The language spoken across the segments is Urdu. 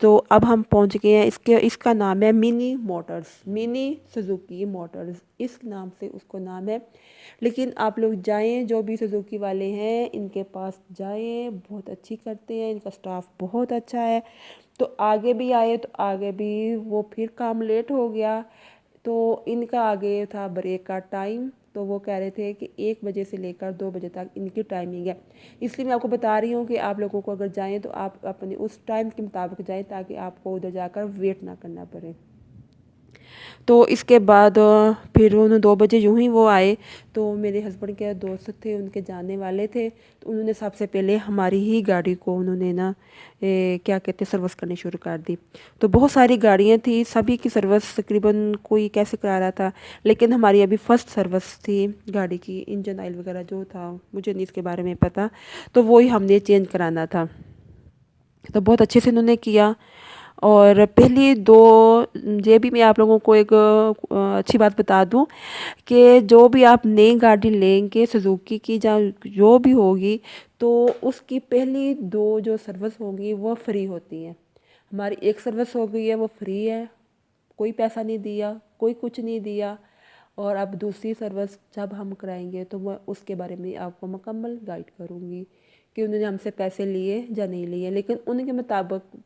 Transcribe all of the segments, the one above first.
تو اب ہم پہنچ گئے ہیں، اس کا نام ہے منی موٹرز، منی سوزوکی موٹرز، اس نام سے اس کو نام ہے۔ لیکن آپ لوگ جائیں، جو بھی سوزوکی والے ہیں ان کے پاس جائیں، بہت اچھی کرتے ہیں، ان کا سٹاف بہت اچھا ہے۔ تو آگے بھی آئے تو آگے بھی وہ پھر کام لیٹ ہو گیا، تو ان کا آگے تھا بریک کا ٹائم، تو وہ کہہ رہے تھے کہ 1 بجے سے لے کر 2 بجے تک ان کی ٹائمنگ ہے۔ اس لیے میں آپ کو بتا رہی ہوں کہ آپ لوگوں کو اگر جائیں تو آپ اپنے اس ٹائم کے مطابق جائیں، تاکہ آپ کو ادھر جا کر ویٹ نہ کرنا پڑے۔ تو اس کے بعد پھر 2 بجے یوں ہی وہ آئے، تو میرے ہسبینڈ کے دوست تھے، ان کے جانے والے تھے، تو انہوں نے سب سے پہلے ہماری ہی گاڑی کو انہوں نے کیا کہتے ہیں سروس کرنی شروع کر دی۔ تو بہت ساری گاڑیاں تھیں، سبھی کی سروس تقریباً کوئی کیسے کرا رہا تھا، لیکن ہماری ابھی فرسٹ سروس تھی گاڑی کی، انجن آئل وغیرہ جو تھا مجھے نہیں اس کے بارے میں پتہ، تو وہی ہم نے چینج کرانا تھا۔ تو بہت اچھے سے انہوں نے کیا۔ اور پہلی 2 یہ بھی میں آپ لوگوں کو ایک اچھی بات بتا دوں کہ جو بھی آپ نئی گاڑی لیں گے سوزوکی کی جو بھی ہوگی، تو اس کی پہلی 2 جو سروس ہوگی وہ فری ہوتی ہیں۔ ہماری ایک سروس ہو گئی ہے وہ فری ہے، کوئی پیسہ نہیں دیا، کوئی کچھ نہیں دیا۔ اور اب دوسری سروس جب ہم کرائیں گے تو میں اس کے بارے میں آپ کو مکمل گائیڈ کروں گی کہ انہوں نے ہم سے پیسے لیے یا نہیں لیے، لیکن ان کے مطابق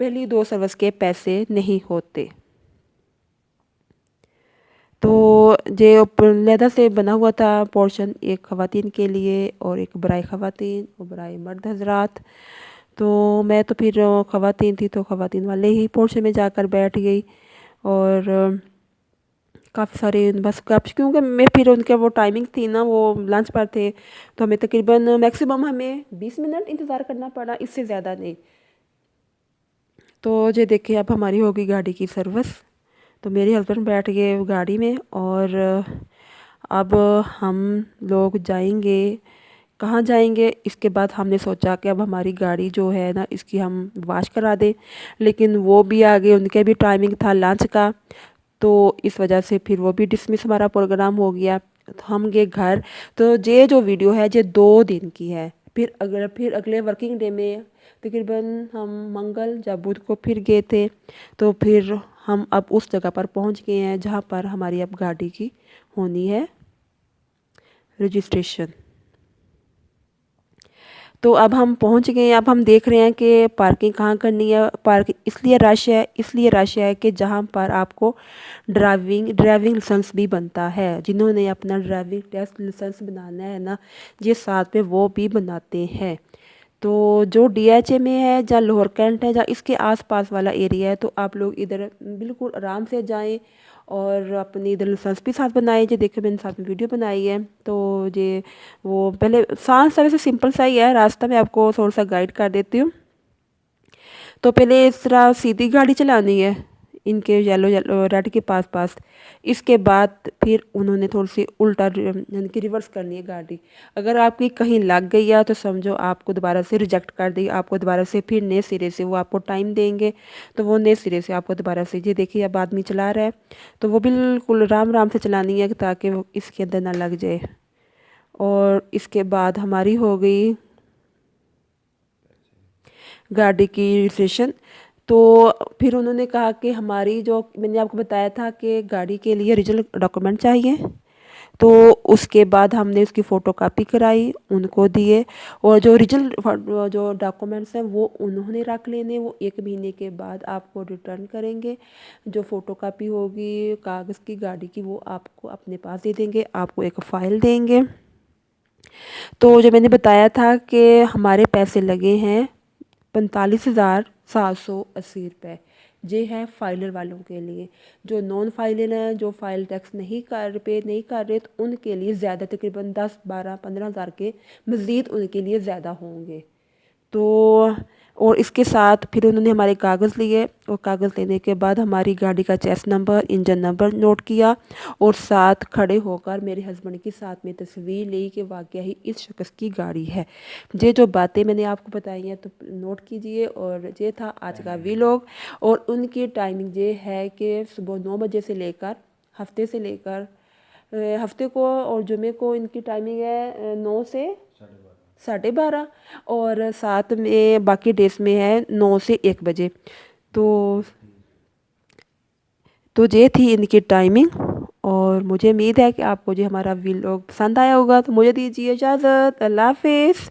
پہلی 2 سروس کے پیسے نہیں ہوتے۔ تو یہ علیحدہ سے بنا ہوا تھا پورشن، ایک خواتین کے لیے اور ایک برائے خواتین اور برائے مرد حضرات۔ تو میں تو پھر خواتین تھی تو خواتین والے ہی پورشن میں جا کر بیٹھ گئی، اور کافی سارے بس کیونکہ میں پھر ان کے وہ ٹائمنگ تھی نا، وہ لنچ پر تھے، تو ہمیں تقریباً میکسیمم ہمیں 20 منٹ انتظار کرنا پڑا، اس سے زیادہ نہیں۔ تو یہ دیکھیں اب ہماری ہوگی گاڑی کی سروس، تو میرے ہسبینڈ بیٹھ گئے گاڑی میں، اور اب ہم لوگ جائیں گے، کہاں جائیں گے؟ اس کے بعد ہم نے سوچا کہ اب ہماری گاڑی جو ہے نا اس کی ہم واش کرا دیں، لیکن وہ بھی آگے، ان کے بھی ٹائمنگ تھا لنچ کا، تو اس وجہ سے پھر وہ بھی ڈسمس ہمارا پروگرام ہو گیا۔ ہم گئے گھر۔ تو یہ جو ویڈیو ہے یہ 2 دن کی ہے، پھر اگلے ورکنگ ڈے میں تقریباً ہم منگل یا بدھ کو پھر گئے تھے، تو پھر ہم اب اس جگہ پر پہنچ گئے ہیں جہاں پر ہماری اب گاڑی کی ہونی ہے رجسٹریشن۔ تو اب ہم پہنچ گئے ہیں، اب ہم دیکھ رہے ہیں کہ پارکنگ کہاں کرنی ہے۔ پارکنگ اس لیے رش ہے کہ جہاں پر آپ کو ڈرائیونگ لائسنس بھی بنتا ہے، جنہوں نے اپنا ڈرائیونگ ٹیسٹ لائسنس بنانا ہے نا، یہ ساتھ میں وہ بھی بناتے ہیں۔ تو جو ڈی ایچ اے میں ہے یا لاہور کینٹ ہے یا اس کے آس پاس والا ایریا ہے، تو آپ لوگ ادھر بالکل آرام سے جائیں اور اپنی ادھر لائسنس بھی ساتھ بنائیں۔ یہ دیکھیں میں نے ساتھ میں ویڈیو بنائی ہے، تو یہ وہ پہلے سا ویسے سمپل سا ہی ہے راستہ، میں آپ کو تھوڑا سا گائیڈ کر دیتی ہوں۔ تو پہلے اس طرح سیدھی گاڑی چلانی ہے ان کے یلو ریڈ کے پاس، اس کے بعد پھر انہوں نے تھوڑی سی الٹا یعنی کہ ریورس کرنی ہے گاڑی۔ اگر آپ کی کہیں لگ گئی ہے تو سمجھو آپ کو دوبارہ سے ریجیکٹ کر دی، آپ کو دوبارہ سے پھر نئے سرے سے وہ آپ کو ٹائم دیں گے، تو وہ نئے سرے سے آپ کو دوبارہ سے، یہ دیکھیے اب آدمی چلا رہا ہے، تو وہ بالکل رام سے چلانی ہے تاکہ وہ اس کے اندر نہ لگ جائے۔ اور اس کے بعد ہماری ہو گئی گاڑی کی رجسٹریشن۔ تو پھر انہوں نے کہا کہ ہماری جو میں نے آپ کو بتایا تھا کہ گاڑی کے لیے اوریجنل ڈاکومنٹ چاہیے، تو اس کے بعد ہم نے اس کی فوٹو کاپی کرائی، ان کو دیے، اور جو اوریجنل جو ڈاکومنٹس ہیں وہ انہوں نے رکھ لینے، وہ 1 مہینے کے بعد آپ کو ریٹرن کریں گے۔ جو فوٹو کاپی ہوگی کاغذ کی گاڑی کی وہ آپ کو اپنے پاس دے دیں گے، آپ کو ایک فائل دیں گے۔ تو جو میں نے بتایا تھا کہ ہمارے پیسے لگے ہیں 45,780 روپے، یہ ہے فائلر والوں کے لیے۔ جو نان فائلر ہیں، جو فائل ٹیکس پے نہیں کر رہے، تو ان کے لیے زیادہ تقریباً 10, 12, 15 ہزار کے مزید ان کے لیے زیادہ ہوں گے۔ تو اور اس کے ساتھ پھر انہوں نے ہمارے کاغذ لیے، اور کاغذ لینے کے بعد ہماری گاڑی کا chassis number, engine number note کیا، اور ساتھ کھڑے ہو کر میرے ہسبینڈ کی ساتھ میں تصویر لی کہ واقعہ ہی اس شخص کی گاڑی ہے۔ یہ جو باتیں میں نے آپ کو بتائی ہیں تو نوٹ کیجئے۔ اور یہ تھا آج کا ویلاگ، اور ان کی ٹائمنگ یہ ہے کہ صبح 9 بجے سے لے کر ہفتے کو اور جمعے کو ان کی ٹائمنگ ہے 9 سے 12:30 اور ساتھ میں باقی ڈیز میں ہے 9 سے 1 بجے. تو یہ تھی ان کی ٹائمنگ، اور مجھے امید ہے کہ آپ کو جو ہمارا ویلاگ پسند آیا ہوگا. تو مجھے دیجیے اجازت. اللہ حافظ.